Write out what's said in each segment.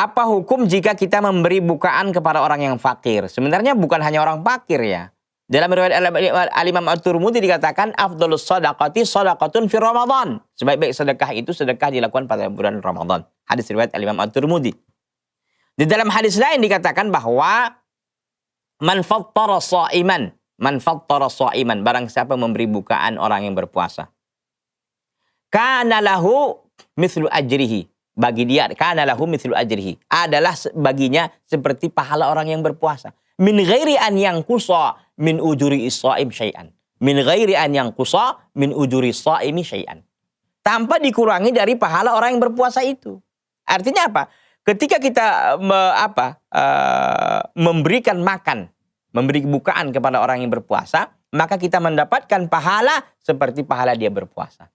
Apa hukum jika kita memberi bukaan kepada orang yang fakir? Sebenarnya bukan hanya orang fakir ya. Dalam riwayat Al-Imam At-Tirmidzi dikatakan afdhalus shadaqati shadaqatun fi Ramadan. Sebaik-baik sedekah itu sedekah dilakukan pada bulan Ramadan. Hadis riwayat Al-Imam At-Tirmidzi. Di dalam hadis lain dikatakan bahwa man fattara sha'iman, barang siapa memberi bukaan orang yang berpuasa. Kana lahu mithlu ajrihi. Bagi dia kana lahu mithlu ajrihi. Adalah baginya seperti pahala orang yang berpuasa. Min ghairi an yanqusa min ujuri is-shaim syai'an. Min ghairi an yanqusa min ujuri as-shaimi syai'an. Tanpa dikurangi dari pahala orang yang berpuasa itu. Artinya apa? Ketika kita memberikan makan, memberi bukaan kepada orang yang berpuasa, maka kita mendapatkan pahala seperti pahala dia berpuasa.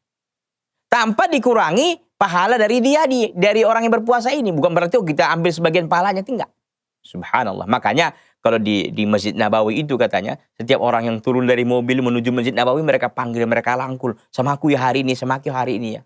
Tanpa dikurangi pahala dari dari orang yang berpuasa ini. Bukan berarti kita ambil sebagian pahalanya, tidak. Subhanallah. Makanya kalau di Masjid Nabawi itu katanya, setiap orang yang turun dari mobil menuju Masjid Nabawi, mereka panggil, mereka langkul. Sama aku ya hari ini, sama aku hari ini ya.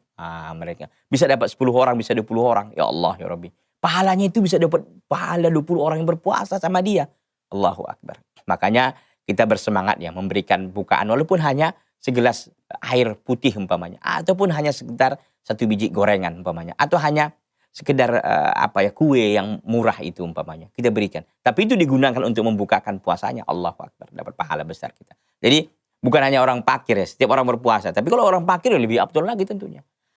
Mereka bisa dapat 10 orang, bisa 20 orang. Ya Allah, ya Rabbi. Pahalanya itu bisa dapat pahala 20 orang yang berpuasa sama dia. Allahu Akbar. Makanya kita bersemangat ya memberikan bukaan walaupun hanya segelas air putih umpamanya, ataupun hanya sekitar 1 biji gorengan umpamanya, atau hanya sekedar kue yang murah itu umpamanya kita berikan. Tapi itu digunakan untuk membukakan puasanya. Allahu Akbar, dapat pahala besar kita. Jadi bukan hanya orang fakir ya, setiap orang berpuasa. Tapi kalau orang fakir lebih afdol lagi tentunya.